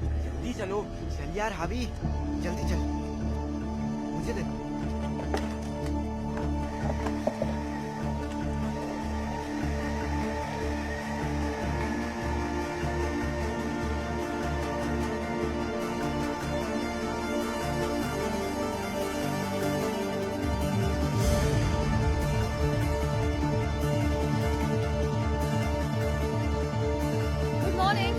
जल्दी चलो, चल यार हावी, जल्दी चल, मुझे दे। Good morning.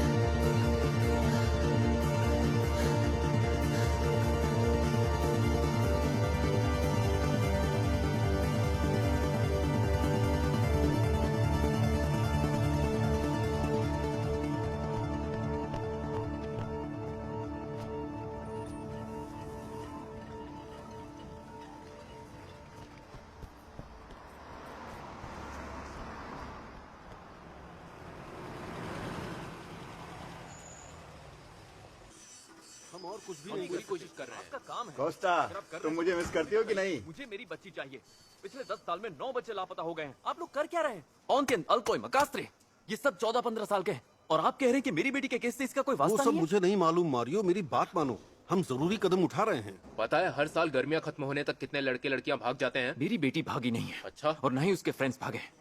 हम और कुछ भी नहीं पूरी कोशिश कर रहे हैं। आपका काम है। कोस्टा, तुम मुझे मिस करती हो कि नहीं? मुझे मेरी बच्ची चाहिए। पिछले 10 साल में 9 बच्चे लापता हो गए हैं। आप लोग कर क्या रहे हैं? ऑनकेन, अल्कोय, मकास्त्रे, ये सब 14-15 साल के हैं। और आप कह रहे हैं कि मेरी बेटी के केस से इसका कोई वो वास्ता सब नहीं है? मुझे नहीं मालूम मारियो, मेरी बात मानो। हम जरूरी कदम उठा रहे हैं। पता है हर साल गर्मियां खत्म होने तक कितने लड़के लड़कियां भाग जाते हैं? मेरी बेटी भागी नहीं है। अच्छा। और न ही उसके फ्रेंड्स भागे हैं।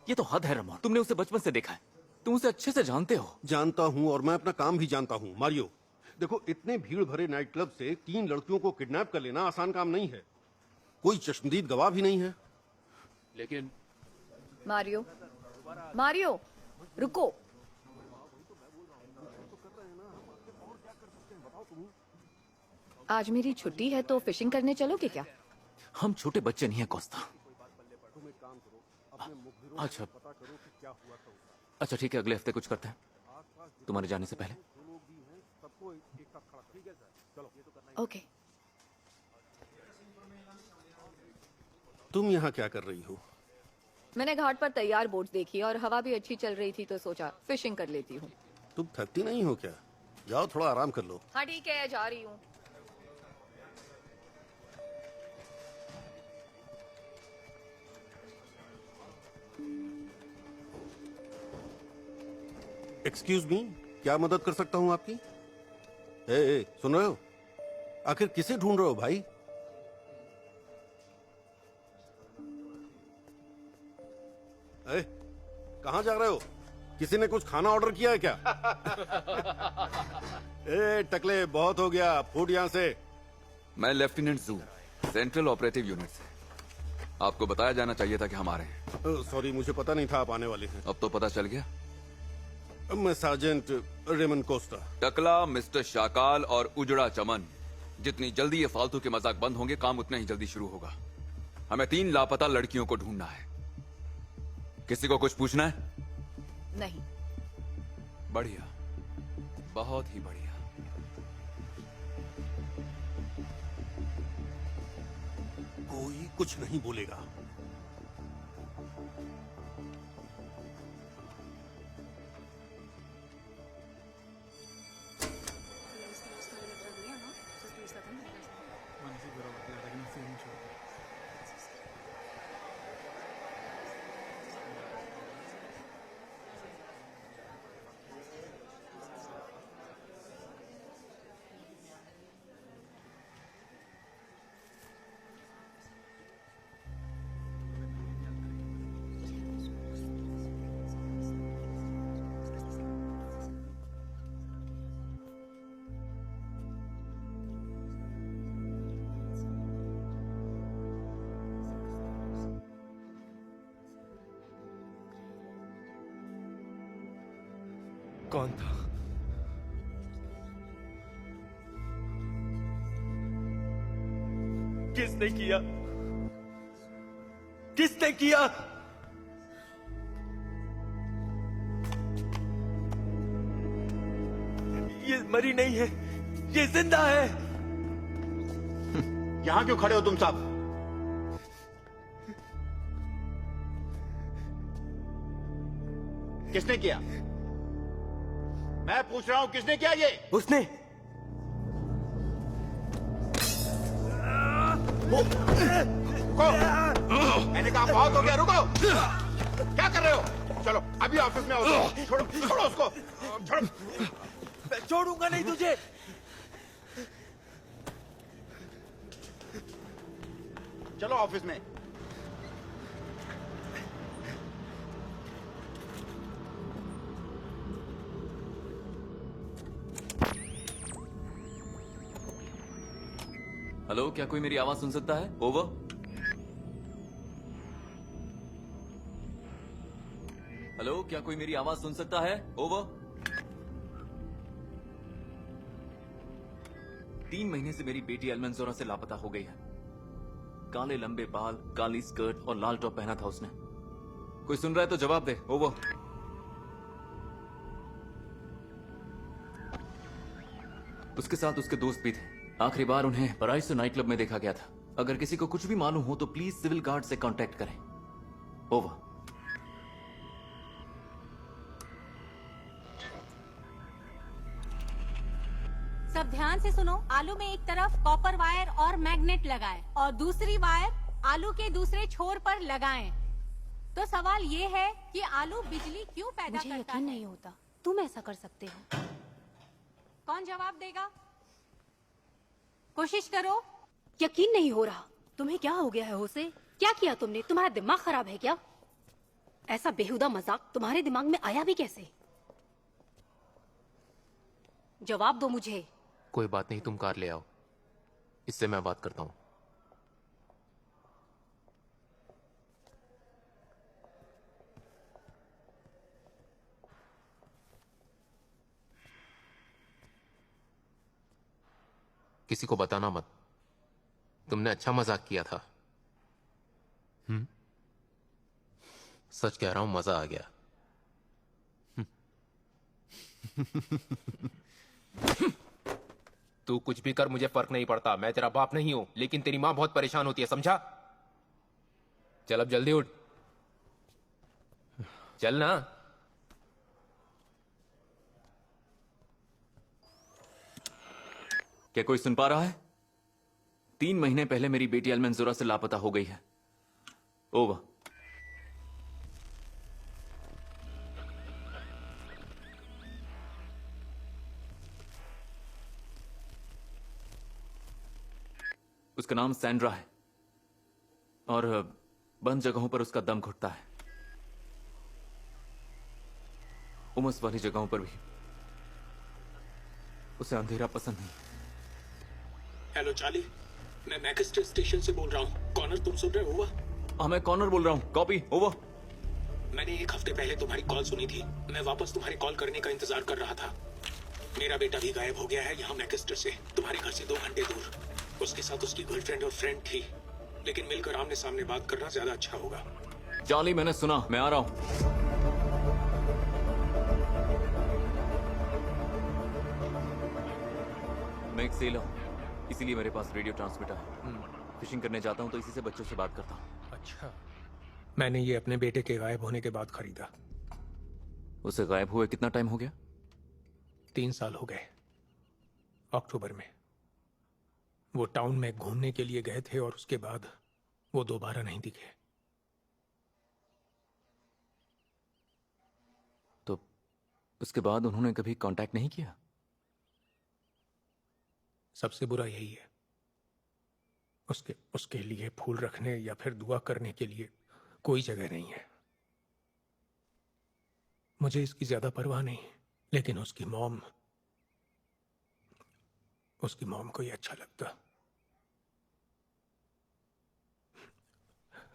ये तो हद है रमोन। तुमने उसे बचपन से देखा है, तुम उसे अच्छे से जानते हो। जानता हूँ और मैं अपना काम भी जानता हूँ मारियो। देखो, इतने भीड़ भरे नाइट क्लब से 3 लड़कियों को किडनैप कर लेना आसान काम नहीं है। कोई चश्मदीद गवाह भी नहीं है। लेकिन मारियो, मारियो, रुको। आज मेरी छुट्टी है तो फिशिंग करने चलोगे क्या? हम छोटे बच्चे नहीं है कोस्ता। अच्छा अच्छा ठीक है, अगले हफ्ते कुछ करते हैं, तुम्हारे जाने से पहले। ओके। तुम यहाँ क्या कर रही हो? मैंने घाट पर तैयार बोट्स देखी और हवा भी अच्छी चल रही थी तो सोचा फिशिंग कर लेती हूँ। तुम थकती नहीं हो क्या? जाओ थोड़ा आराम कर लो। हाँ ठीक है, जा रही हूँ। एक्सक्यूज मी, क्या मदद कर सकता हूँ आपकी? ए, सुन रहे हो? आखिर किसे ढूंढ रहे हो भाई? ए, कहाँ जा रहे हो? किसी ने कुछ खाना ऑर्डर किया है क्या? ए टकले, बहुत हो गया, फूट यहाँ से। मैं लेफ्टिनेंट जू, सेंट्रल ऑपरेटिव यूनिट से। आपको बताया जाना चाहिए था कि हम आ रहे हैं। सॉरी, मुझे पता नहीं था आप आने वाले हैं। अब तो पता चल गया। मैं सार्जेंट रेमन कोस्टा। टकला, मिस्टर शाकाल और उजड़ा चमन, जितनी जल्दी ये फालतू के मजाक बंद होंगे, काम उतना ही जल्दी शुरू होगा। हमें 3 लापता लड़कियों को ढूंढना है। किसी को कुछ पूछना है? नहीं। बढ़िया, बहुत ही बढ़िया। कोई कुछ नहीं बोलेगा। कौन था? किसने किया? किसने किया? ये मरी नहीं है, ये जिंदा है। यहाँ क्यों खड़े हो तुम सब? किसने किया? मैं पूछ रहा हूं किसने किया ये? उसने। रुको, मैंने कहा बहुत हो गया, रुको। क्या कर रहे हो? चलो अभी ऑफिस में आओ। छोड़ो छोड़ो उसको, छोड़ो। मैं छोड़ूंगा नहीं तुझे। चलो ऑफिस में। हेलो, क्या कोई मेरी आवाज सुन सकता है? ओवर। हेलो, क्या कोई मेरी आवाज सुन सकता है? ओवर। 3 महीने से मेरी बेटी अल्मेंजोरा से लापता हो गई है। काले लंबे बाल, काली स्कर्ट और लाल टॉप पहना था उसने। कोई सुन रहा है तो जवाब दे। ओवर। उसके साथ उसके दोस्त भी थे। आखिरी बार उन्हें पराइसो नाइट क्लब में देखा गया था। अगर किसी को कुछ भी मालूम हो तो प्लीज सिविल गार्ड से कांटेक्ट करें। ओवर। सब ध्यान से सुनो। आलू में एक तरफ कॉपर वायर और मैग्नेट लगाएं और दूसरी वायर आलू के दूसरे छोर पर लगाएं। तो सवाल ये है कि आलू बिजली क्यों पैदा मुझे करता यकीन है? नहीं होता तुम ऐसा कर सकते हो। कौन जवाब देगा? कोशिश करो। यकीन नहीं हो रहा। तुम्हें क्या हो गया है होसे? क्या किया तुमने? तुम्हारा दिमाग खराब है क्या? ऐसा बेहुदा मजाक तुम्हारे दिमाग में आया भी कैसे? जवाब दो मुझे। कोई बात नहीं, तुम कार ले आओ, इससे मैं बात करता हूं। किसी को बताना मत। तुमने अच्छा मजाक किया था। सच कह रहा हूं, मजा आ गया। तू कुछ भी कर, मुझे फर्क नहीं पड़ता। मैं तेरा बाप नहीं हूं, लेकिन तेरी मां बहुत परेशान होती है, समझा? चल अब जल्दी उठ, चल ना। क्या कोई सुन पा रहा है? 3 महीने पहले मेरी बेटी अल्मेंजोरा से लापता हो गई है। ओवर। उसका नाम सैंड्रा है और बंद जगहों पर उसका दम घुटता है। उमस वाली जगहों पर भी उसे अंधेरा पसंद नहीं। हेलो चार्ली, मैं मैकेस्टर स्टेशन से बोल रहा हूँ। कॉर्नर, तुम सुन रहे हो? ओवर। हाँ, मैं कॉर्नर बोल रहा हूँ। कॉपी। ओवर। मैंने 1 हफ्ते पहले तुम्हारी कॉल सुनी थी। मैं वापस तुम्हारी कॉल करने का इंतजार कर रहा था। मेरा बेटा भी गायब हो गया है यहाँ मैकेस्टर से, तुम्हारे घर से 2 घंटे दूर। उसके साथ उसकी गर्लफ्रेंड और फ्रेंड थी, लेकिन मिलकर आमने सामने बात करना ज्यादा अच्छा होगा। चार्ली, मैंने सुना, मैं आ रहा हूं। मैं एक सेलर हूं, इसीलिए मेरे पास रेडियो ट्रांसमीटर है। फिशिंग करने जाता हूं तो इसी से बच्चों से बात करता हूं। अच्छा, मैंने ये अपने बेटे के गायब होने के बाद खरीदा। उसे गायब हुए कितना टाइम हो गया? 3 साल हो गए। अक्टूबर में वो टाउन में घूमने के लिए गए थे और उसके बाद वो दोबारा नहीं दिखे। तो उसके बाद उन्होंने कभी कांटेक्ट नहीं किया? सबसे बुरा यही है, उसके लिए फूल रखने या फिर दुआ करने के लिए कोई जगह नहीं है। मुझे इसकी ज्यादा परवाह नहीं, लेकिन उसकी मॉम को ये अच्छा लगता।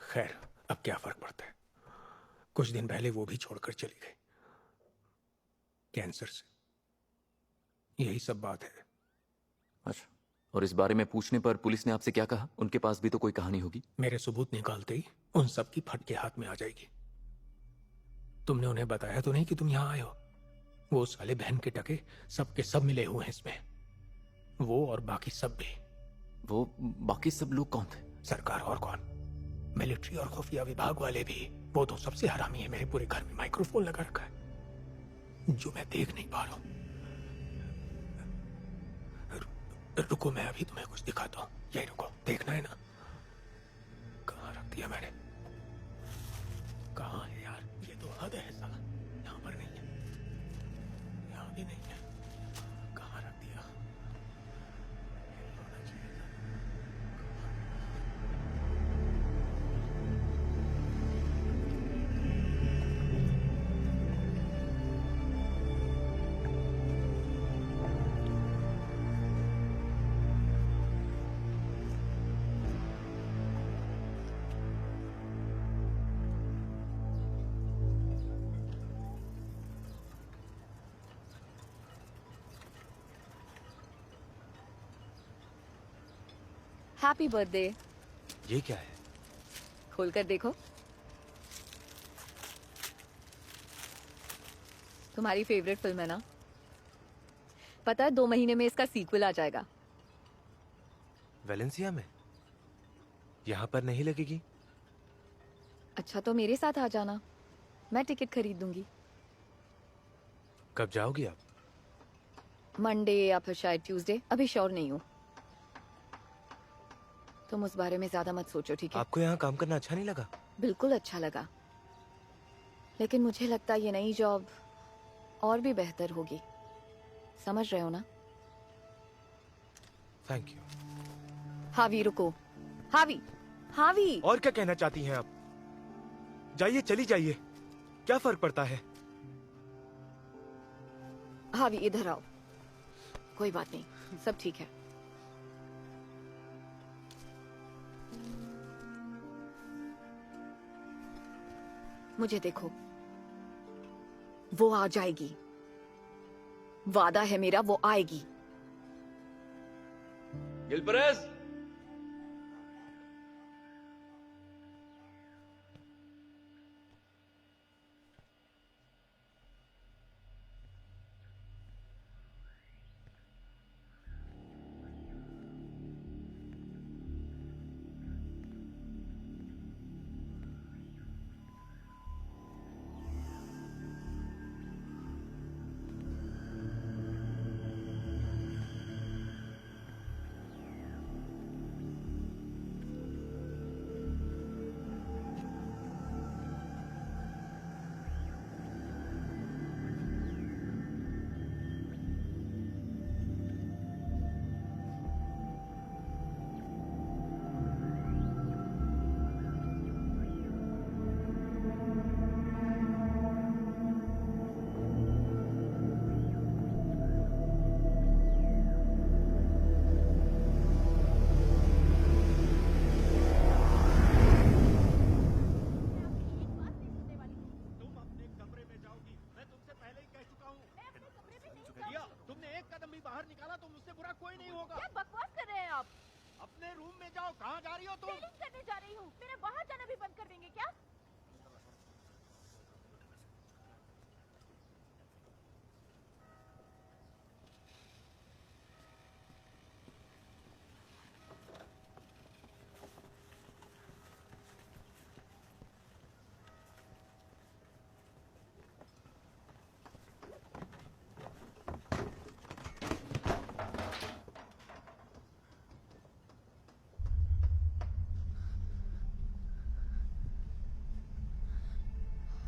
खैर, अब क्या फर्क पड़ता है। कुछ दिन पहले वो भी छोड़कर चली गई, कैंसर से। यही सब बात है। अच्छा, और इस बारे में पूछने पर पुलिस ने आपसे क्या कहा? उनके पास भी तो कोई कहानी होगी। मेरे सबूत निकालते ही उन सब की फटके हाथ में आ जाएगी। तुमने उन्हें बताया तो नहीं कि तुम यहां आए हो? वो साले बहन के टके सब के सब मिले हुए हैं इसमें, वो और बाकी सब भी। वो बाकी सब लोग कौन थे? सरकार और कौन? मिलिट्री और खुफिया विभाग वाले भी। वो तो सबसे हरामी है। मेरे पूरे घर में माइक्रोफोन लगा रखा है जो मैं देख नहीं पा रहा हूं। रुको, मैं अभी तुम्हें कुछ दिखाता हूं। यही रुको, देखना है ना? कहाँ रख दिया मैंने? कहाँ है यार? ये तो हद है साला। यहाँ पर नहीं है, यहाँ भी नहीं है। Happy birthday. ये क्या है? खोल कर देखो। तुम्हारी फेवरेट फिल्म है ना? पता है 2 महीने में इसका सीक्वल आ जाएगा। वेलेंसिया में? यहाँ पर नहीं लगेगी? अच्छा तो मेरे साथ आ जाना, मैं टिकट खरीद दूंगी। कब जाओगी आप? मंडे या फिर शायद ट्यूसडे, अभी श्योर नहीं हूँ। तुम उस बारे में ज्यादा मत सोचो, ठीक है? आपको यहाँ काम करना अच्छा नहीं लगा? बिल्कुल अच्छा लगा, लेकिन मुझे लगता है ये नई जॉब और भी बेहतर होगी। समझ रहे हो ना? Thank you. हावी रुको। हावी, हावी। और क्या कहना चाहती हैं आप? जाइए, चली जाइए, क्या फर्क पड़ता है? हावी इधर आओ। कोई बात नहीं, सब ठीक है। मुझे देखो, वो आ जाएगी। वादा है मेरा, वो आएगी। गिलपरेस,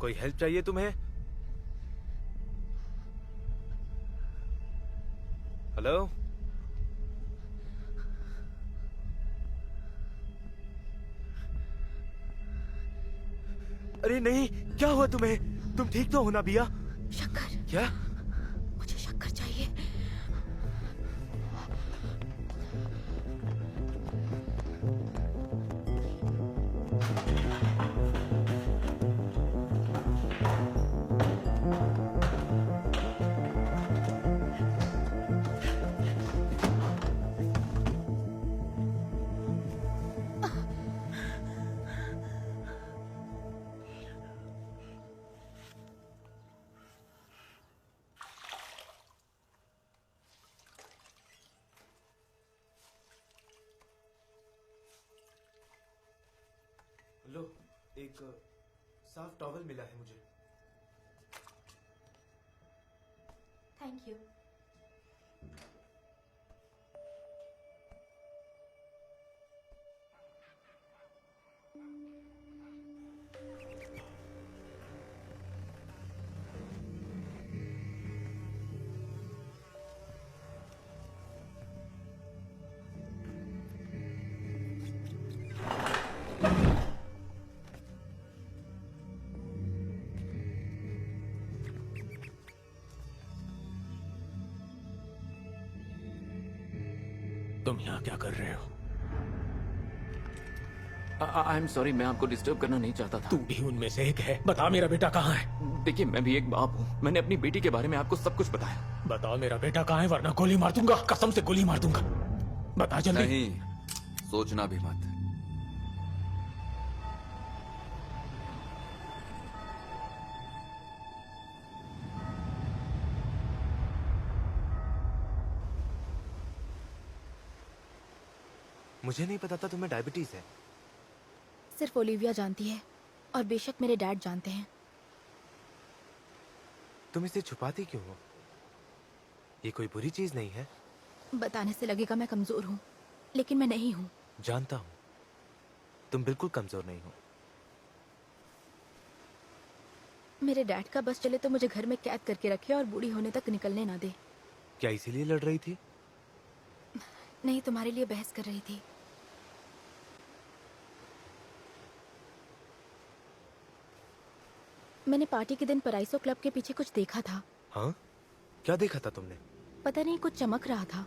कोई हेल्प चाहिए तुम्हें? हेलो? अरे नहीं, क्या हुआ तुम्हें? तुम ठीक तो हो ना बिया? शक्कर। क्या? मुझे शक्कर चाहिए। लो, एक साफ टॉवल मिला है मुझे। Thank you. तुम यहाँ क्या कर रहे हो? आई एम सॉरी, मैं आपको डिस्टर्ब करना नहीं चाहता था। तू भी उनमें से एक है। बता मेरा बेटा कहाँ है? देखिए, मैं भी एक बाप हूँ। मैंने अपनी बेटी के बारे में आपको सब कुछ बताया। बताओ मेरा बेटा कहाँ है, वरना गोली मार दूंगा। कसम से गोली मार दूंगा। बता जल्दी। नहीं, सोचना भी मत। मुझे नहीं पता था तुम्हें डायबिटीज है। सिर्फ ओलिविया जानती है और बेशक मेरे डैड जानते हैं। तुम इसे छुपाती क्यों हो? ये कोई बुरी चीज नहीं है। बताने से लगेगा मैं कमजोर हूँ, लेकिन मैं नहीं हूँ। जानता हूँ, तुम बिल्कुल कमजोर नहीं हो। मेरे डैड का बस चले तो मुझे घर में कैद करके रखे और बूढ़ी होने तक निकलने ना दे। क्या इसीलिए लड़ रही थी? नहीं, तुम्हारे लिए बहस कर रही थी। मैंने पार्टी के दिन पराइसो क्लब के पीछे कुछ देखा था। हाँ? क्या देखा था तुमने? पता नहीं, कुछ चमक रहा था,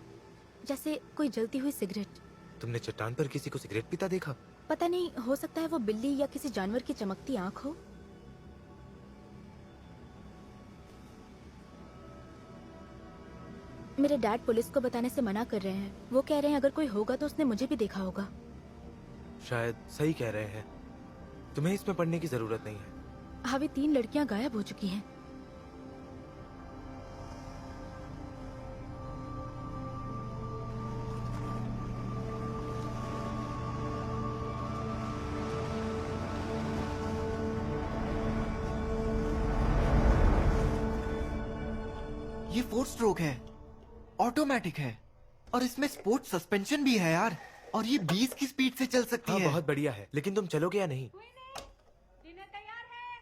जैसे कोई जलती हुई सिगरेट। तुमने चट्टान पर किसी को सिगरेट पीता देखा? पता नहीं, हो सकता है वो बिल्ली या किसी जानवर की चमकती आंख हो। मेरे डैड पुलिस को बताने से मना कर रहे हैं। वो कह रहे हैं अगर कोई होगा तो उसने मुझे भी देखा होगा। शायद सही कह रहे हैं। तुम्हें इसमें पढ़ने की जरूरत नहीं है। हावी, 3 लड़कियां गायब हो चुकी हैं। ये 4 स्ट्रोक है, ऑटोमेटिक है, और इसमें स्पोर्ट सस्पेंशन भी है यार। और ये 20 की स्पीड से चल सकती हाँ, है। बहुत बढ़िया है, लेकिन तुम चलोगे या नहीं?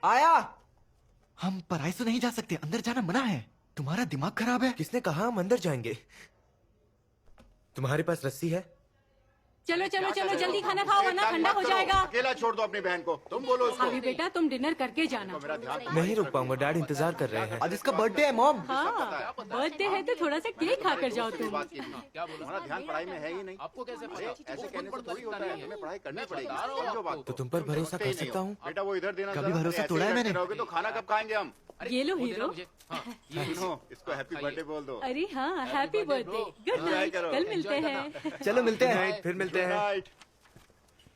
आया। हम पराइसो नहीं जा सकते, अंदर जाना मना है। तुम्हारा दिमाग खराब है? किसने कहा हम अंदर जाएंगे? तुम्हारे पास रस्सी है? चलो चलो चलो, जल्दी खाना खाओ वरना ठंडा हो जाएगा। अकेला छोड़ दो अपनी बहन को, तुम बोलो उसको। अभी बेटा तुम डिनर करके जाना। नहीं रुक पाऊंगा, डैड इंतजार कर रहे हैं। आज इसका बर्थडे है मॉम। हाँ, बर्थडे है तो थोड़ा सा केक खा कर जाओ तुम। हमारा ध्यान पढ़ाई में है ही नहीं। आपको कैसे ऐसे कहने से थोड़ी होता है, हमें पढ़ाई करनी पड़ेगी। समझो बात तो तुम पर भरोसा कर सकता हूँ? बेटा वो इधर देना। कभी भरोसा तोड़ा है मैंने? रहोगे तो खाना कब खाएंगे हम? ये लो हीरो। सुनो, इसको हैप्पी बर्थडे बोल दो। अरे हाँ, हैप्पी बर्थडे। गुड नाइट, कल मिलते हैं। चलो मिलते हैं। फिर मिलते हैं।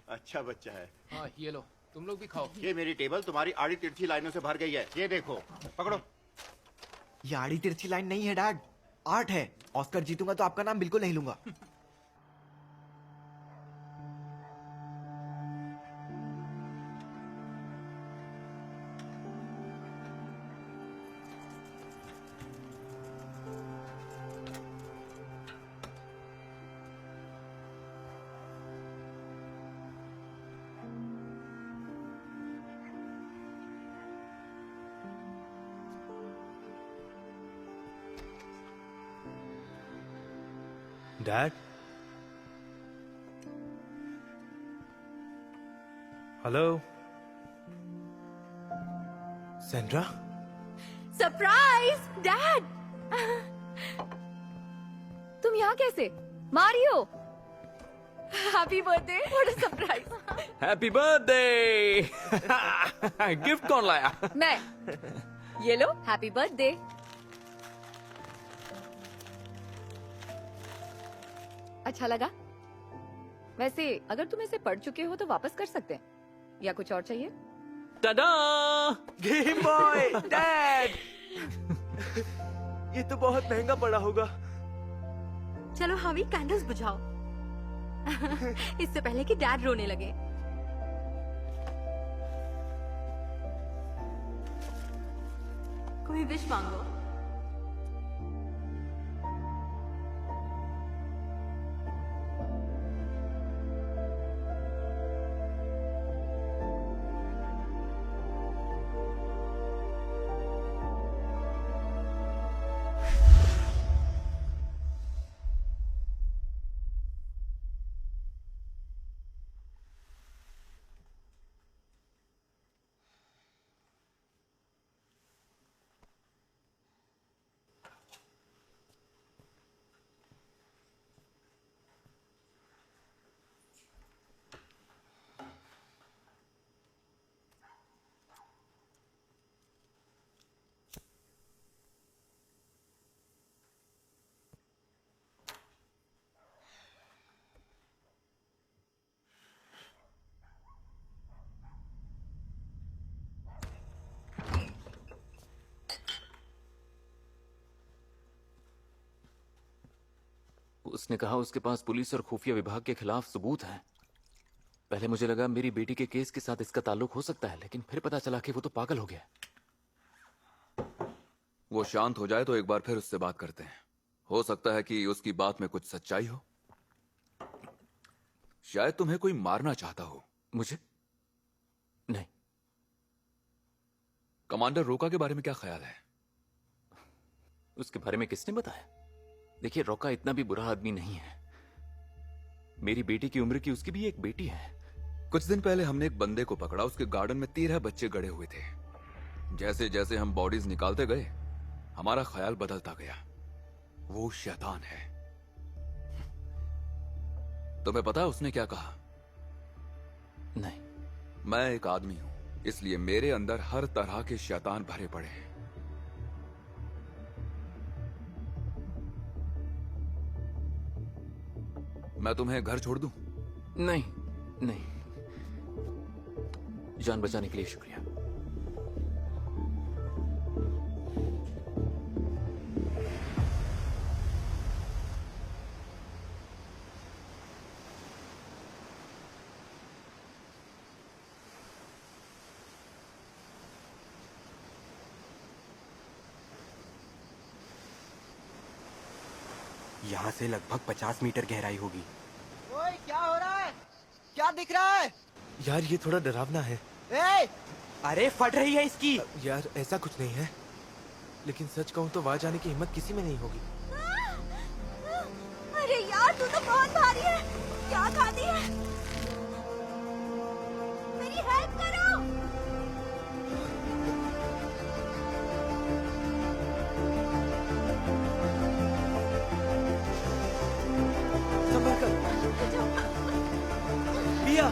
अच्छा बच्चा है। हाँ, ये लो, तुम लोग भी खाओ। ये मेरी टेबल तुम्हारी आड़ी तिरछी लाइनों से भर गई है। ये देखो, पकड़ो। ये आड़ी तिरछी लाइन नहीं है डैड, आर्ट है। ऑस्कर जीतूंगा तो आपका नाम बिल्कुल नहीं लूंगा। Dad? Hello? Sandra? Surprise dad! तुम यहाँ कैसे? Mario, happy birthday. What a surprise. Happy birthday. Gift कौन लाया? मैं। ये लो, हैप्पी बर्थडे। अच्छा लगा? वैसे अगर तुम इसे पढ़ चुके हो तो वापस कर सकते हैं, या कुछ और चाहिए? टाडा! Game boy! डैड! ये तो बहुत महंगा पड़ा होगा। चलो हावी, कैंडल्स बुझाओ। इससे पहले कि डैड रोने लगे। कोई विश मांगो। उसने कहा उसके पास पुलिस और खुफिया विभाग के खिलाफ सबूत हैं। पहले मुझे लगा मेरी बेटी के केस के साथ इसका ताल्लुक हो सकता है, लेकिन फिर पता चला कि वो तो पागल हो गया। वो शांत हो जाए तो एक बार फिर उससे बात करते हैं। हो सकता है कि उसकी बात में कुछ सच्चाई हो। शायद तुम्हें कोई मारना चाहता हो। मुझे? नहीं। कमांडर रोका के बारे में क्या ख्याल है? उसके बारे में किसने बताया? देखिए, रोका इतना भी बुरा आदमी नहीं है। मेरी बेटी की उम्र की उसकी भी एक बेटी है। कुछ दिन पहले हमने एक बंदे को पकड़ा। उसके गार्डन में 13 बच्चे गड़े हुए थे। जैसे जैसे हम बॉडीज निकालते गए, हमारा ख्याल बदलता गया। वो शैतान है। तुम्हें पता है उसने क्या कहा? नहीं। मैं एक आदमी हूं, इसलिए मेरे अंदर हर तरह के शैतान भरे पड़े हैं। मैं तुम्हें घर छोड़ दूं? नहीं नहीं, जान बचाने के लिए शुक्रिया। यहाँ से लगभग 50 मीटर गहराई होगी। ओए, क्या हो रहा है? क्या दिख रहा है? यार ये थोड़ा डरावना है। ए! अरे फट रही है इसकी। यार ऐसा कुछ नहीं है, लेकिन सच कहूँ तो वहां जाने की हिम्मत किसी में नहीं होगी। अरे यार, तू तो बहुत भारी है। क्या खाती है? मेरी हेल्प करो। संभल कर। पिया।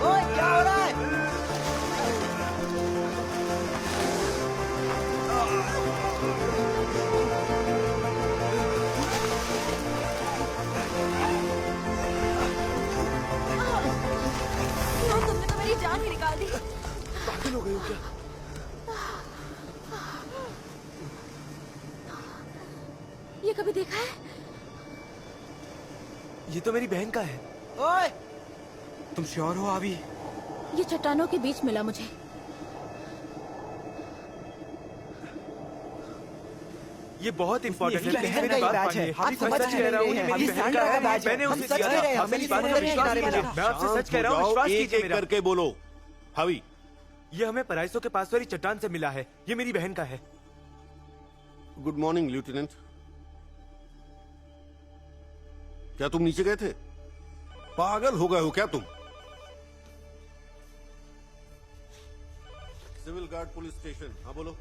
ओए, क्या हो रहा है? तुमने तो मेरी जान ही निकाल दी। पागल हो गई हो क्या? ये कभी देखा है? ये तो मेरी बहन का है। ओए, तुम श्योर हो आवी? ये चट्टानों के बीच मिला मुझे। ये बहुत इंपॉर्टेंट है। मेरी बहन का ही बैच है। आप समझ कह रहा हूँ, ये मेरी बहन का है। मैंने हम उसे सच दिया कह रहे हैं। था। हम मेरी बात समुद्र पर के विश्वास किनारे कीजिए। मिला। मैं आपसे सच कह रहा हूँ, विश्वास कीजिए एक मेरा। करके बोलो। हावी, ये हमें पराइसो के पास वाली चट्टान से मिला है। ये मेरी बहन का है। Good morning lieutenant. क्या तुम नीचे गए थे? पागल हो गए हो क्या तुम? Civil guard police station. हाँ बोलो।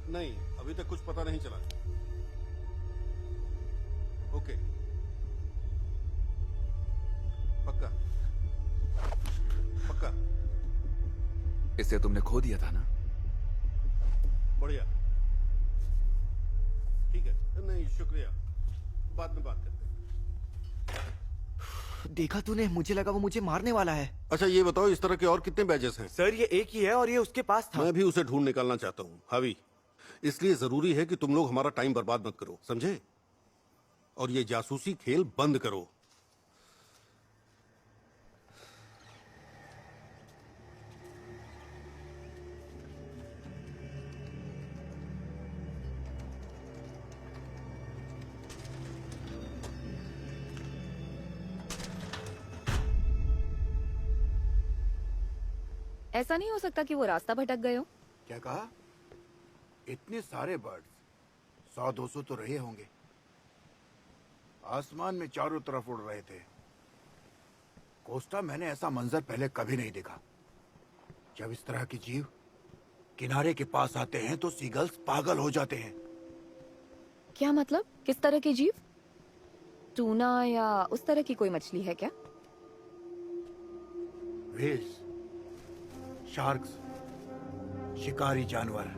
नहीं, अभी तक कुछ पता नहीं चला। ओके, पक्का पक्का। इसे तुमने खो दिया था ना? बढ़िया, ठीक है। नहीं, शुक्रिया, बाद में बात करते हैं। देखा तूने? मुझे लगा वो मुझे मारने वाला है। अच्छा ये बताओ, इस तरह के और कितने बैजेस हैं? सर ये एक ही है और ये उसके पास था। मैं भी उसे ढूंढ निकालना चाहता हूँ हावी। इसलिए जरूरी है कि तुम लोग हमारा टाइम बर्बाद मत करो, समझे? और ये जासूसी खेल बंद करो। ऐसा नहीं हो सकता कि वो रास्ता भटक गए हो? क्या कहा? इतने सारे बर्ड्स, 100-200 तो रहे होंगे। आसमान में चारों तरफ उड़ रहे थे। कोस्टा, मैंने ऐसा मंजर पहले कभी नहीं देखा। जब इस तरह के जीव किनारे के पास आते हैं तो सीगल्स पागल हो जाते हैं। क्या मतलब? किस तरह के जीव? टूना या उस तरह की कोई मछली है क्या? व्हेल्स, शार्क्स, शिकारी जानवर।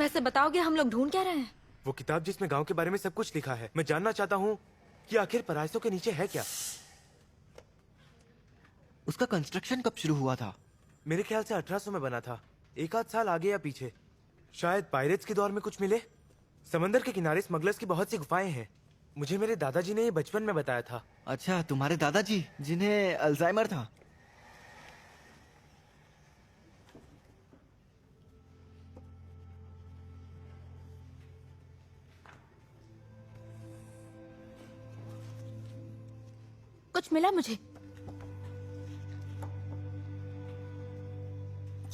वैसे बताओगे हम लोग ढूंढ क्या रहे हैं? वो किताब जिसमें गांव के बारे में सब कुछ लिखा है। मैं जानना चाहता हूँ कि आखिर पराइसों के नीचे है क्या। उसका कंस्ट्रक्शन कब शुरू हुआ था? मेरे ख्याल से 1800 में बना था, एक आध साल आगे या पीछे। शायद पायरेट्स के दौर में कुछ मिले। समंदर के किनारे स्मगलर्स की बहुत सी गुफाएं हैं। मुझे मेरे दादाजी ने ये बचपन में बताया था। अच्छा, तुम्हारे दादाजी जिन्हें अल्जाइमर था? कुछ मिला मुझे?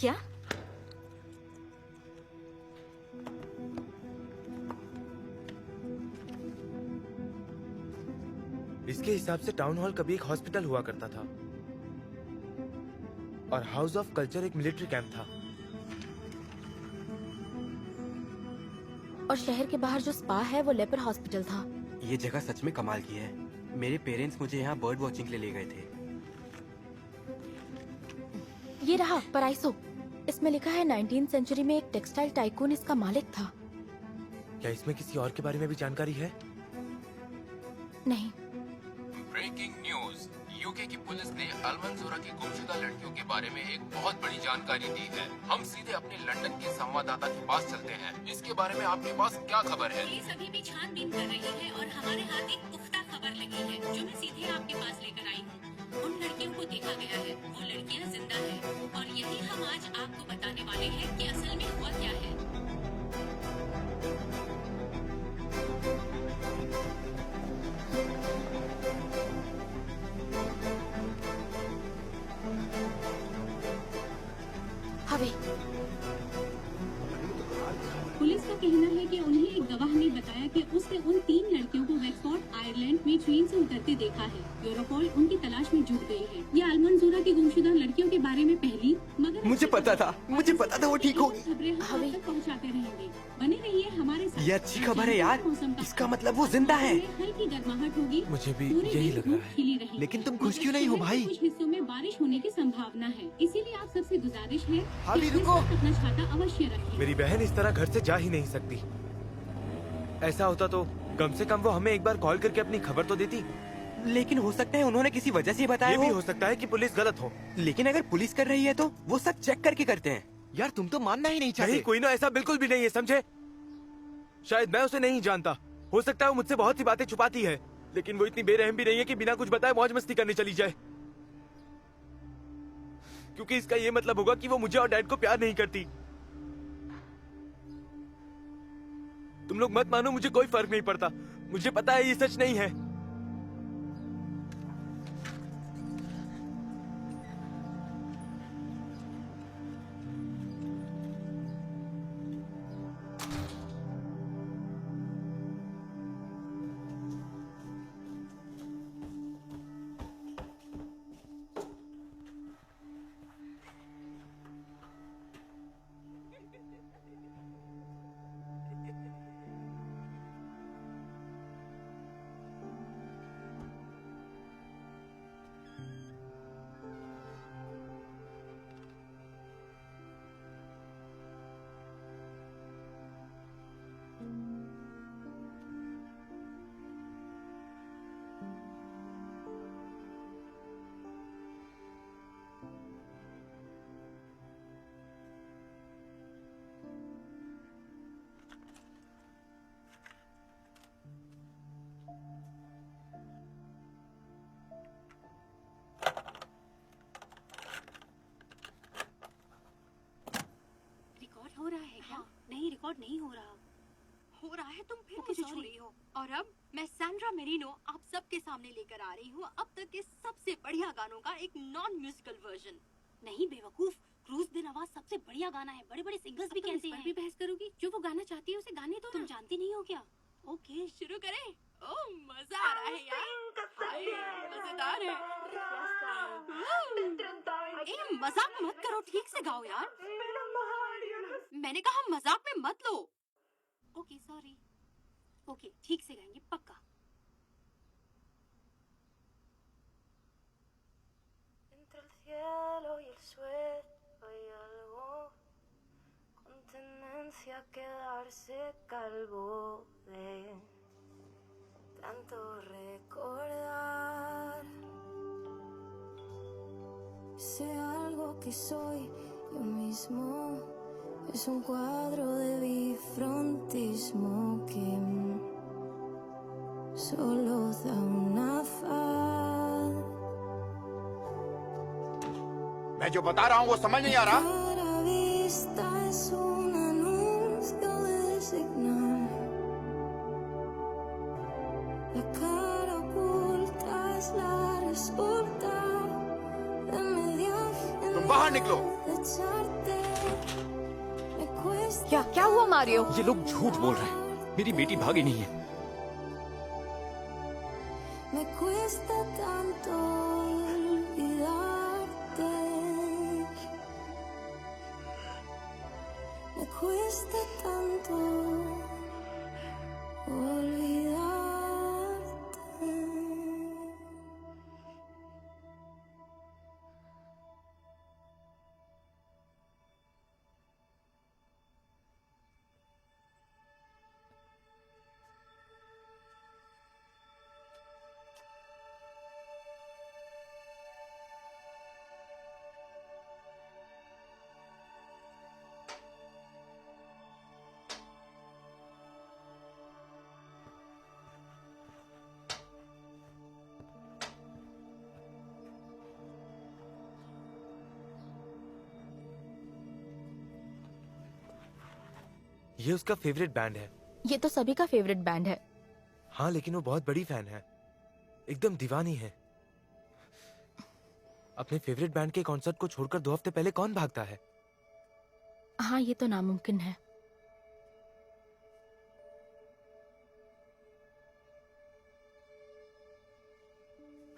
क्या? इसके हिसाब से टाउन हॉल कभी एक हॉस्पिटल हुआ करता था और हाउस ऑफ कल्चर एक मिलिट्री कैंप था। और शहर के बाहर जो स्पा है वो लेपर हॉस्पिटल था। ये जगह सच में कमाल की है। मेरे पेरेंट्स मुझे यहाँ बर्ड वॉचिंग के लिए ले गए थे। ये रहा पराइसो। इसमें लिखा है 19th सेंचुरी में एक टेक्सटाइल टाइकून इसका मालिक था। क्या इसमें किसी और के बारे में भी जानकारी है? नहीं। ब्रेकिंग न्यूज, यूके की पुलिस ने अल्मंजोरा की गुमशुदा लड़कियों के बारे में एक बहुत बड़ी जानकारी दी है। हम सीधे अपने लंदन के संवाददाता के पास चलते हैं। इसके बारे में आपके पास क्या खबर है? पुलिस अभी भी छानबीन कर रही है और हमारे हाथ एक पुख्ता खबर लगी है जो मैं सीधे आपके पास लेकर आई हूँ। उन लड़कियों को देखा गया है, वो लड़कियाँ जिंदा हैं और यही हम आज आपको बताने वाले हैं कि असल में हुआ क्या है। हवे। पुलिस का कहना है कि उन्हें एक गवाह ने बताया कि उसने उन 3 लड़कियों को वेक्सफोर्ड आयरलैंड में ट्रेन से उतरते देखा है। यूरोपोल उनकी तलाश में जुट गई है। ये अल्मंजोरा की गुमशुदा लड़कियों के बारे में पहली मगर मुझे पता था वो ठीक होगी। खबरें हम तक पहुंचाते रहेंगे। बने रहिए हमारे साथ। ये अच्छी खबर है यार। इसका मतलब वो जिंदा है। हल्की गर्माहट होगी। मुझे भी पूरे यही दिन लग रहा धूप है। खिली रहेगी। लेकिन तुम खुश मगर क्यों नहीं हो शहर के भाई? कुछ हिस्सों में बारिश होने की संभावना है, इसीलिए आप सबसे गुजारिश है भाभी, कि अपने रुको। साथ अपना छाता अवश्य रखें। मेरी बहन इस तरह घर से जा ही नहीं सकती। ऐसा होता तो कम से कम वो हमें एक बार कॉल करके अपनी खबर तो देती। लेकिन हो सकता है उन्होंने किसी वजह से बताया ये भी हो सकता है कि पुलिस गलत हो। लेकिन अगर पुलिस कर रही है तो वो सब चेक करके करते हैं। यार तुम तो मानना ही नहीं नहीं, चाहते। कोई ना, ऐसा बिल्कुल भी नहीं है, समझे? शायद मैं उसे नहीं जानता। हो सकता है वो मुझसे बहुत सी बातें छुपाती है, लेकिन वो इतनी बेरहम भी नहीं है कि बिना कुछ बताए मौज मस्ती करने चली जाए। क्योंकि इसका ये मतलब होगा कि वो मुझे और डैड को प्यार नहीं करती। तुम लोग मत मानो, मुझे कोई फर्क नहीं पड़ता। मुझे पता है ये सच नहीं है। रिकॉर्ड हो रहा है क्या? नहीं, रिकॉर्ड नहीं हो रहा। हो रहा है, तुम फिर ओके, मुझे सॉरी। छू रही हो। और अब मैं सैंड्रा मेरिनो आप सबके सामने लेकर आ रही हूँ अब तक के सबसे बढ़िया गानों का एक नॉन म्यूजिकल वर्जन। नहीं बेवकूफ, क्रूज दिन आवाज सबसे बढ़िया गाना है। बड़े बड़े सिंगर्स भी कहते हैं। भी बहस करोगी? जो वो गाना चाहती है उसे गाने दो तुम ना। जानती नहीं हो क्या? ओके, शुरू करें। ओह, मजा आ रहा है यार। हाय, मजेदार है। ए, मजाक मत करो, ठीक से गाओ यार। मैंने कहा मजाक में मत लो। Okay sorry. ओके, ठीक से गाएंगे पक्का। Entre el cielo y el suelo hay algo con tendencia a quedarse calvo de tanto recordar. Sé algo que soy yo mismo, es un cuadro de bifrontismo que solo da una faz. मैं जो बता रहा हूँ वो समझ नहीं आ रहा? Cada vista es un anuncio de designar. La cara oculta es la resulta de mediaje. तुम बाहर निकलो। क्या हुआ मारियो? ये लोग झूठ बोल रहे हैं, मेरी बेटी भागी नहीं है। Me cuesta tanto olvidarte. Me cuesta tanto olvidarte. ये उसका फेवरेट बैंड है। ये तो सभी का फेवरेट बैंड है। हाँ, लेकिन वो बहुत बड़ी फैन है, एकदम दीवानी है। अपने फेवरेट बैंड के कॉन्सर्ट को छोड़कर 2 हफ्ते पहले कौन भागता है? हाँ, ये तो नामुमकिन है।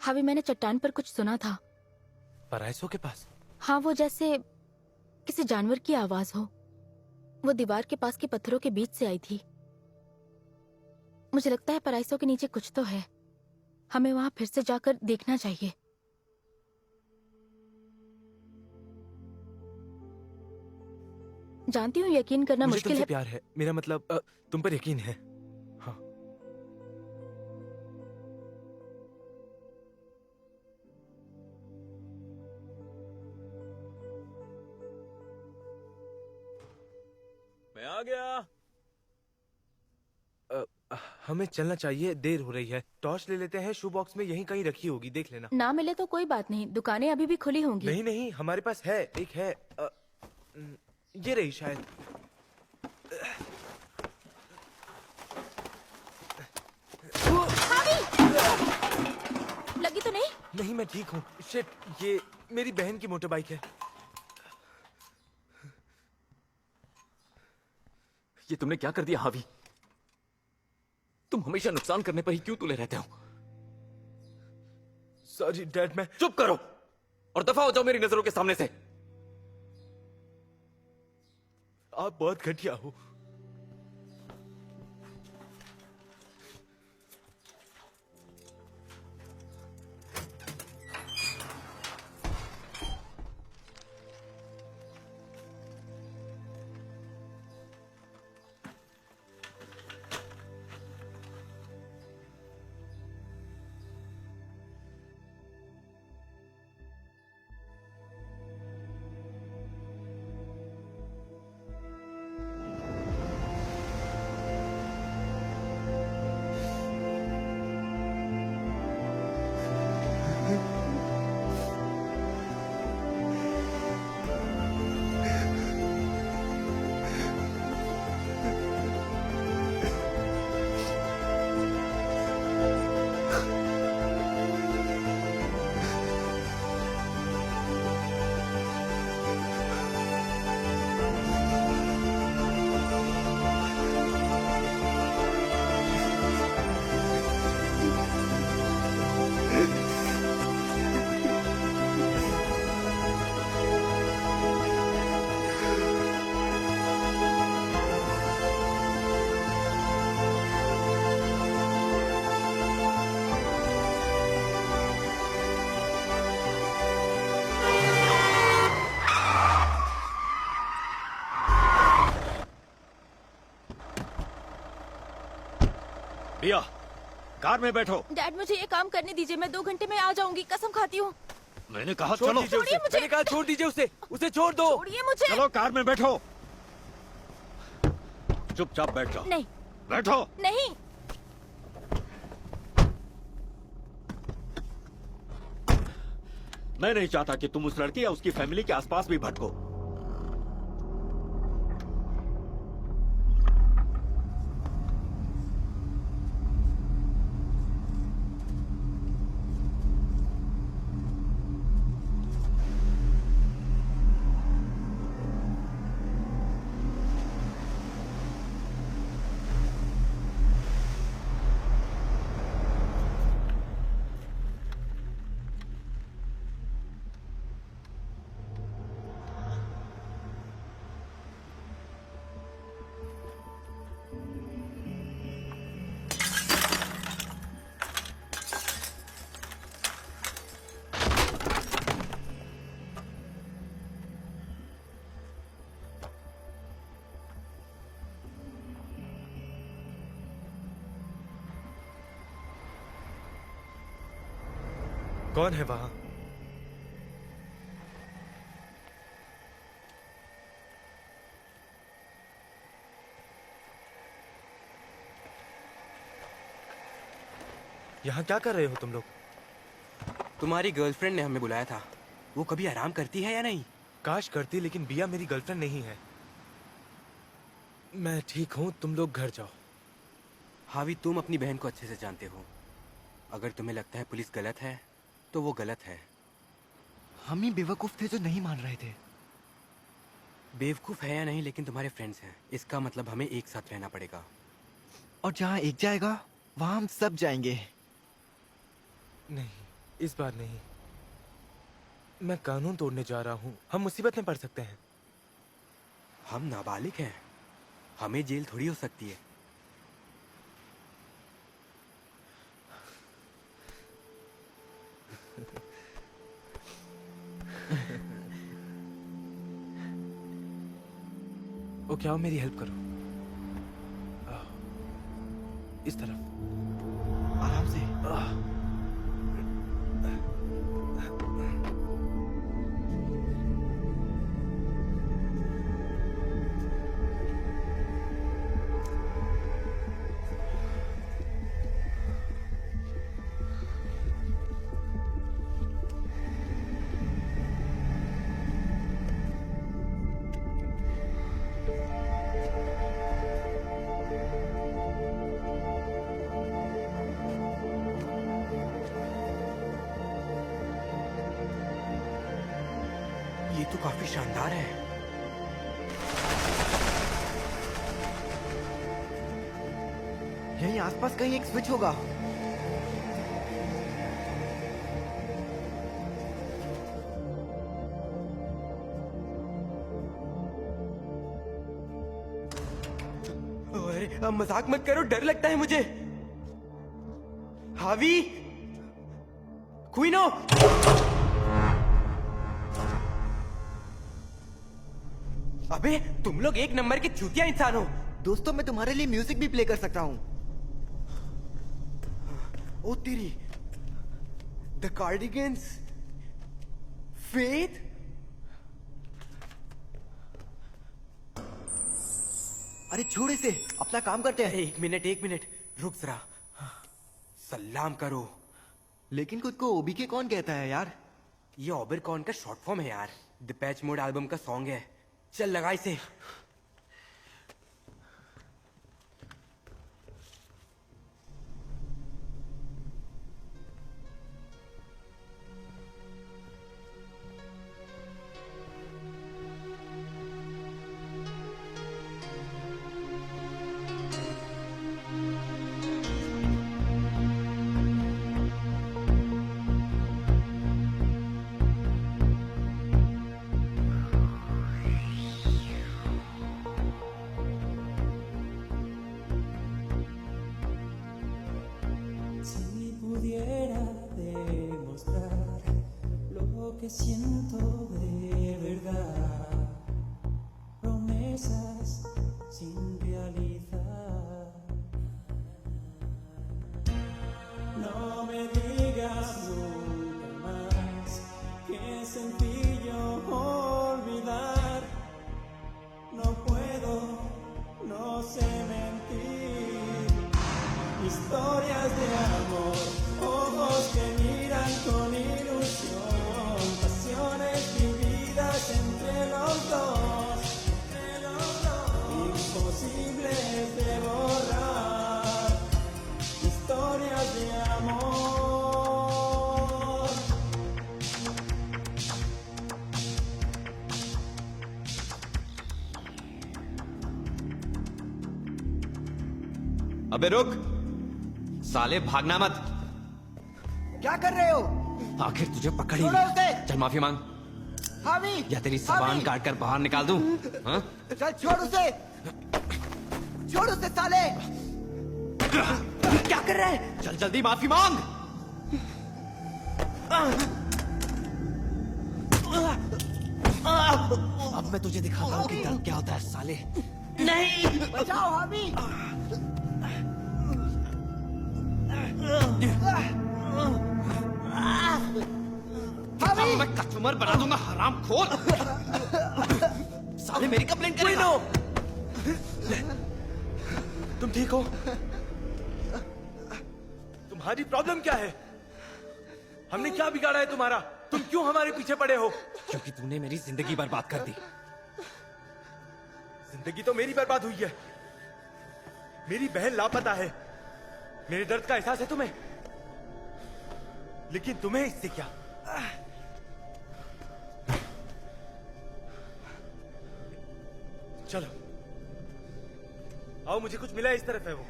हावी, मैंने चट्टान पर कुछ सुना था। पराइसो के पास? हाँ, वो जैसे किसी जानवर की आवाज हो। वो दीवार के पास के पत्थरों के बीच से आई थी। मुझे लगता है पराइसो के नीचे कुछ तो है। हमें वहां फिर से जाकर देखना चाहिए। जानती हूँ यकीन करना मुझे मुश्किल तुमसे है। प्यार है, मेरा मतलब तुम पर यकीन है। हाँ। मैं आ गया। हमें चलना चाहिए, देर हो रही है। टॉर्च ले लेते हैं, शू बॉक्स में यहीं कहीं रखी होगी, देख लेना। ना मिले तो कोई बात नहीं, दुकानें अभी भी खुली होंगी। नहीं नहीं, हमारे पास है, एक है। ये रही शायद। लगी तो नहीं? नहीं, मैं ठीक हूँ। शिट, ये मेरी बहन की मोटर बाइक है। ये तुमने क्या कर दिया हावी? तुम हमेशा नुकसान करने पर ही क्यों तुले रहते हो? सॉरी डैड, मैं। चुप करो और दफा हो जाओ मेरी नजरों के सामने से। आप बहुत घटिया हो। पिया, कार में बैठो। डैड मुझे ये काम करने दीजिए, मैं 2 घंटे में आ जाऊंगी, कसम खाती हूँ। मैंने कहा छोड़ चलो। दीजिए उसे। मैंने कहा छोड़ दीजिए उसे छोड़ दो। छोड़िए मुझे। चलो कार में बैठो। चुपचाप बैठ जाओ। नहीं। बैठो। नहीं। मैं नहीं चाहता कि तुम उस लड़की या उसकी फैमिली के आसपास भी भटको। कौन है वहां? यहाँ क्या कर रहे हो तुम लोग? तुम्हारी गर्लफ्रेंड ने हमें बुलाया था। वो कभी आराम करती है या नहीं? काश करती, लेकिन बिया मेरी गर्लफ्रेंड नहीं है। मैं ठीक हूँ, तुम लोग घर जाओ। हावी, तुम अपनी बहन को अच्छे से जानते हो। अगर तुम्हें लगता है पुलिस गलत है तो वो गलत है। हम ही बेवकूफ थे जो नहीं मान रहे थे। बेवकूफ है या नहीं, लेकिन तुम्हारे फ्रेंड्स हैं, इसका मतलब हमें एक साथ रहना पड़ेगा। और जहाँ एक जाएगा वहां हम सब जाएंगे। नहीं, इस बार नहीं। मैं कानून तोड़ने जा रहा हूँ, हम मुसीबत में पड़ सकते हैं। हम नाबालिग हैं, हमें जेल थोड़ी हो सकती है। ओके, आओ मेरी हेल्प करो। आओ, इस तरफ। आराम से। ये तो काफी शानदार है। यहीं आसपास कहीं एक स्विच होगा। अरे अब मजाक मत करो, डर लगता है मुझे। हावी, क्वीनो। अबे तुम लोग एक नंबर के चूतिया इंसान हो। दोस्तों, मैं तुम्हारे लिए म्यूजिक भी प्ले कर सकता हूँ। ओ तेरी, द कार्डिगन्स, फेथ। अरे छोड़ इसे, अपना काम करते हैं। एक मिनट, रुक जरा। सलाम करो। लेकिन खुद को ओबीके कौन कहता है यार? ये ओबरकॉन का शॉर्ट फॉर्म है यार। डिपैच मोड एल्बम का सॉन्ग है। चल लगा इसे। Si pudiera demostrar lo que siento de verdad, promesas sin realizar. me digas nunca más que es sencillo olvidar. No puedo, no sé mentir. Historias de amor, ojos que miran con ilusión, pasiones vividas entre los dos, imposibles de borrar. Historias de amor. अबे रुक, साले भागना मत। क्या कर रहे हो? आखिर तुझे पकड़ ही छोड़ो लिया। उसे। चल माफी मांग, हावी या तेरी जबान काट कर बाहर निकाल दूं। हाँ? चल छोड़ उसे, छोड़ उसे साले। क्या कर रहा है? चल जल्दी माफी मांग। अब मैं तुझे दिखाता हूँ कि दर्द क्या होता है साले। नहीं, बचाओ हावी। अब मैं कस्टमर बना दूंगा हराम खोर। साले मेरी कंप्लेंट करेगा। तुम ठीक हो? तुम्हारी प्रॉब्लम क्या है? हमने क्या बिगाड़ा है तुम्हारा? तुम क्यों हमारे पीछे पड़े हो? क्योंकि तूने मेरी जिंदगी बर्बाद कर दी। जिंदगी तो मेरी बर्बाद हुई है। मेरी बहन लापता है। मेरे दर्द का एहसास है तुम्हें, लेकिन तुम्हें इससे क्या? चलो आओ, मुझे कुछ मिला, इस तरफ है वो।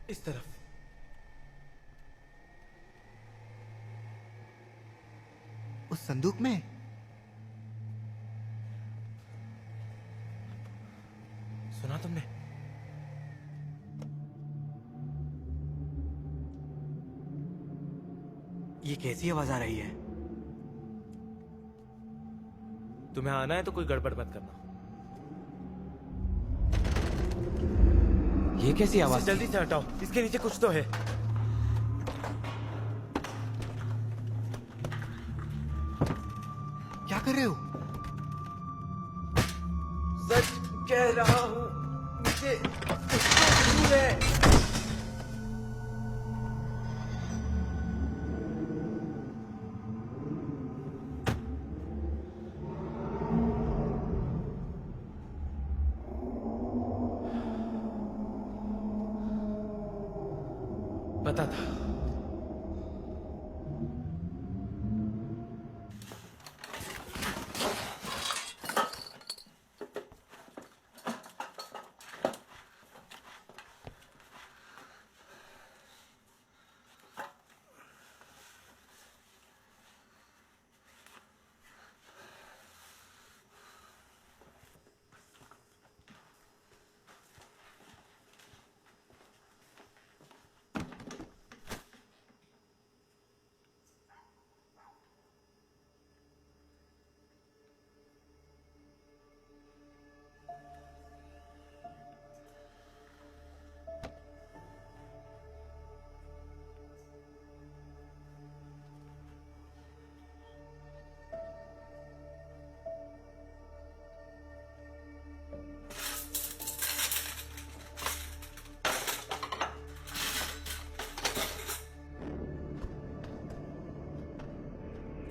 इस तरफ। उस संदूक में सुना तुमने? ये कैसी आवाज आ रही है? तुम्हें आना है तो कोई गड़बड़ मत करना। ये कैसी आवाज? इसे जल्दी से हटाओ, इसके नीचे कुछ तो है। क्या कर रहे हो? सच कह रहा हूं, नीचे कुछ तो जरूर है। पता था।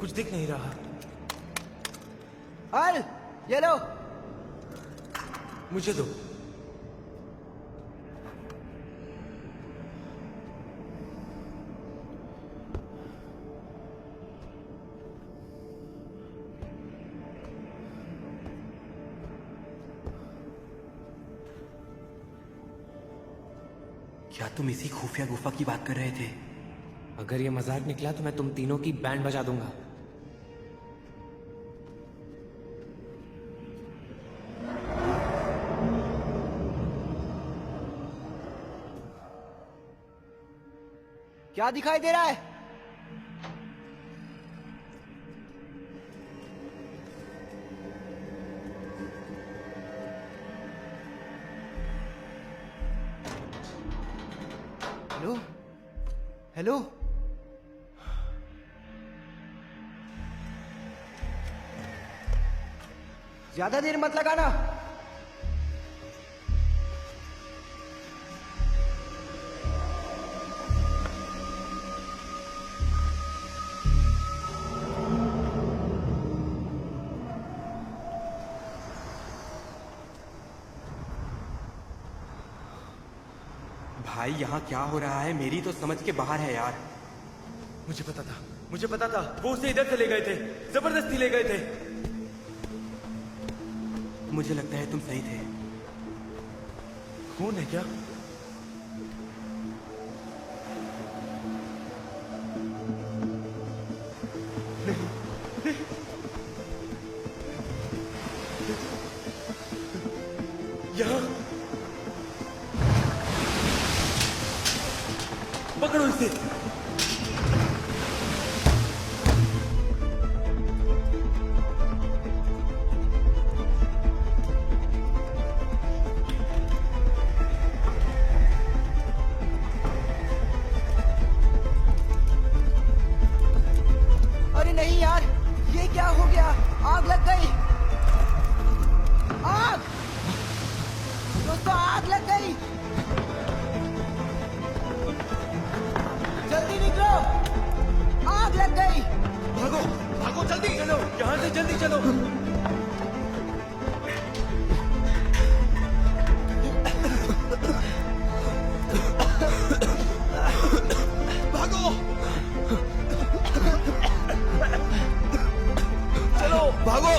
कुछ दिख नहीं रहा। अल, ये लो। मुझे दो। क्या तुम इसी खुफिया गुफा की बात कर रहे थे? अगर ये मजाक निकला तो मैं तुम तीनों की बैंड बजा दूंगा। क्या दिखाई दे रहा है? हेलो। ज्यादा देर मत लगाना। भाई यहाँ क्या हो रहा है? मेरी तो समझ के बाहर है यार। मुझे पता था वो उसे इधर से ले गए थे, जबरदस्ती ले गए थे। मुझे लगता है तुम सही थे। कौन है क्या? यहाँ पकड़ो इसे। अरे नहीं यार, ये क्या हो गया? आग लग गई। आग! दोस्तों, आग लग गई। जल्दी निकलो, आग लग गई। भागो भागो, जल्दी चलो, यहाँ से जल्दी चलो। भागो चलो, भागो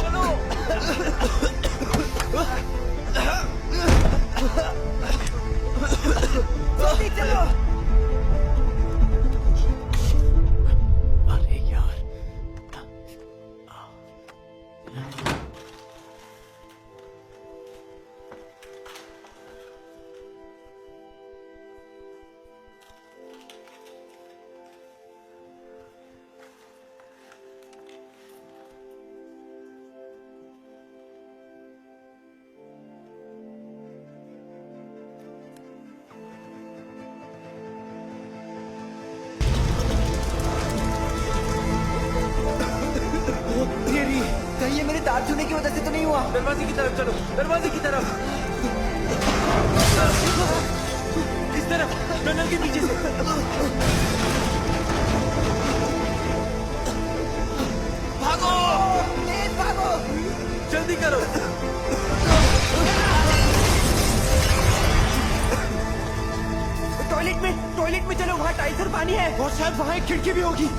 जल्दी चलो। अरे यार, कहीं ये मेरे तार छूने की वजह से तो नहीं हुआ? दरवाजे की तरफ चलो, दरवाजे की तरफ। इस तरफ, टनल के पीछे से। भागो, तेज भागो, जल्दी करो। टॉयलेट में चलो, वहाँ टाइल्स और पानी है। और शायद वहाँ एक खिड़की भी होगी।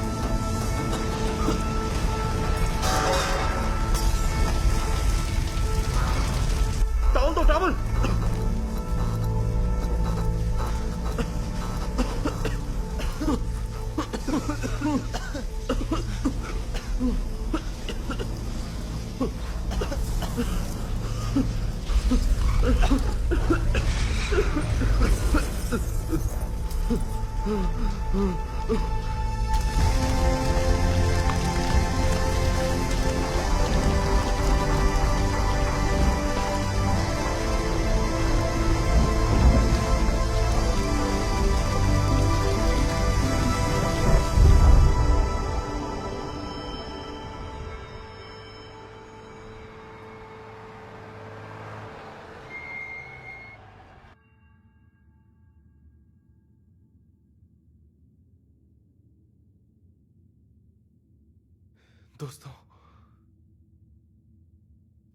टावल दो, टावल। दोस्तों,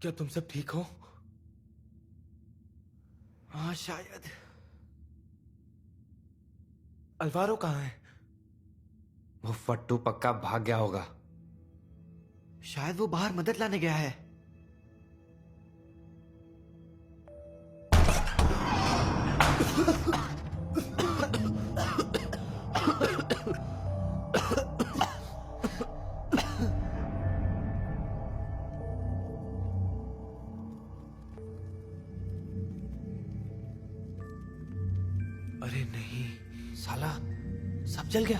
क्या तुम सब ठीक हो? हाँ शायद। अल्वारो कहाँ है? वो फट्टू पक्का भाग गया होगा। शायद वो बाहर मदद लाने गया है। अरे नहीं, साला सब जल गया।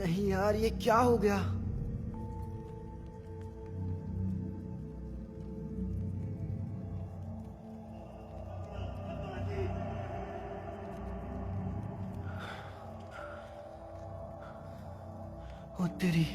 नहीं यार, ये क्या हो गया? ओ तेरी।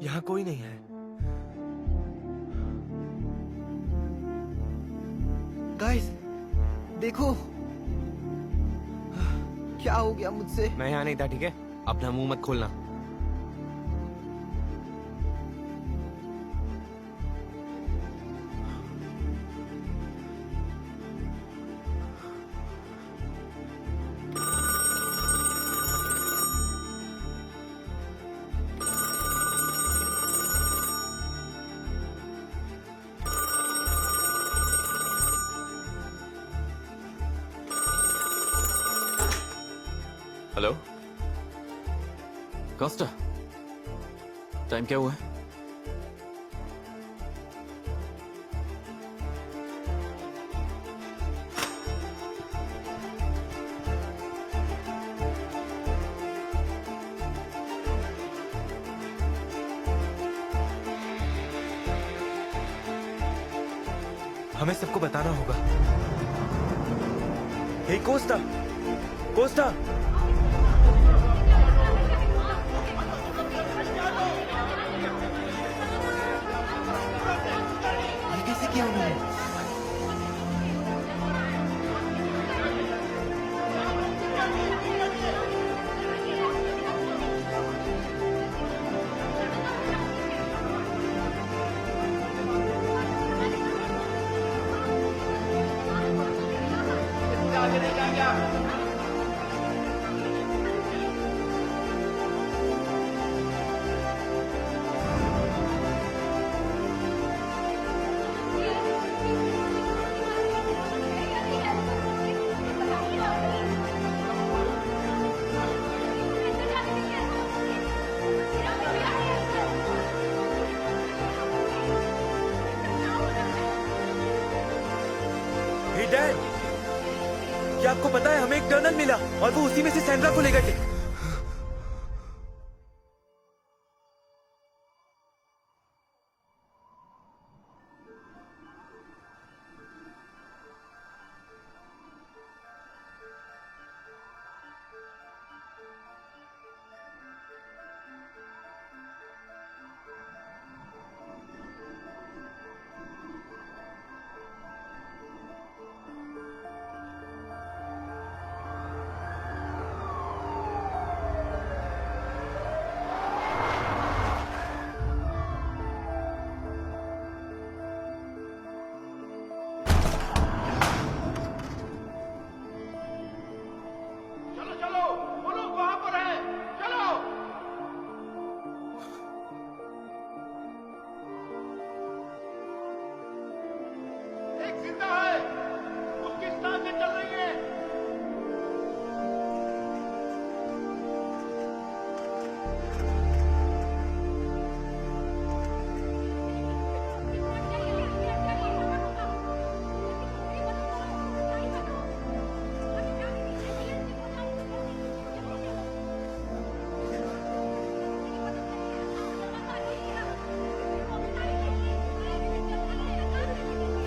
यहाँ कोई नहीं है। गाइस, देखो क्या हो गया मुझसे। मैं यहाँ नहीं था, ठीक है? अपना मुंह मत खोलना। हेलो कॉस्टा, टाइम क्या हुआ है? हमें सबको बताना होगा। हे कोस्टा, कोस्टा! ये कैसे किया उन्होंने? हे डैड, क्या आपको पता है हमें एक टनल मिला और वो उसी में से सैंड्रा को ले गए थे।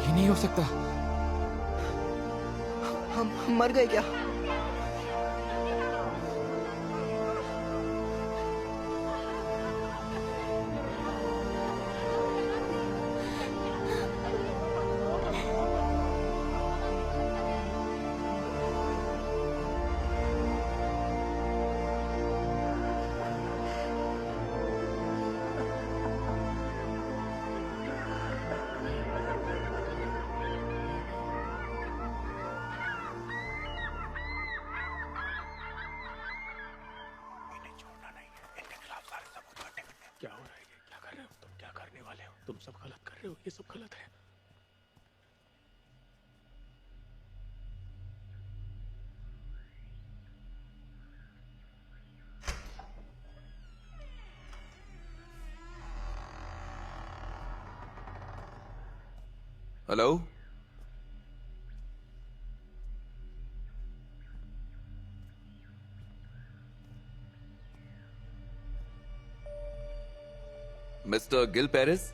नहीं हो सकता। हम मर गए क्या? क्या हो रहा है? क्या कर रहे हो तुम? क्या करने वाले हो तुम? सब गलत कर रहे हो, ये सब गलत है। हेलो? Mister Gill Paris?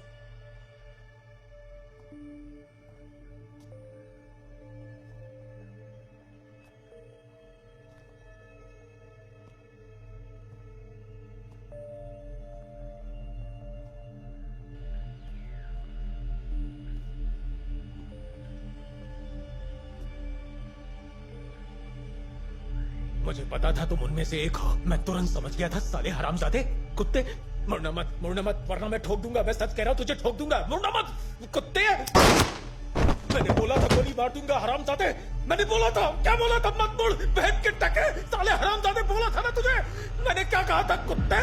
मुझे पता था तुम उनमें से एक हो। मैं तुरंत समझ गया था, साले हरामजादे कुत्ते। मुड़ना मत वरना मैं ठोक दूंगा। मैं सच कह रहा हूं, तुझे ठोक दूंगा। मुड़ना मत कुत्ते। मैंने बोला था गोली मार दूंगा हरामजादे। मैंने बोला था, क्या बोला था? मत मुड़ बहन के टके साले हरामजादे, बोला था ना तुझे। मैंने क्या कहा था कुत्ते?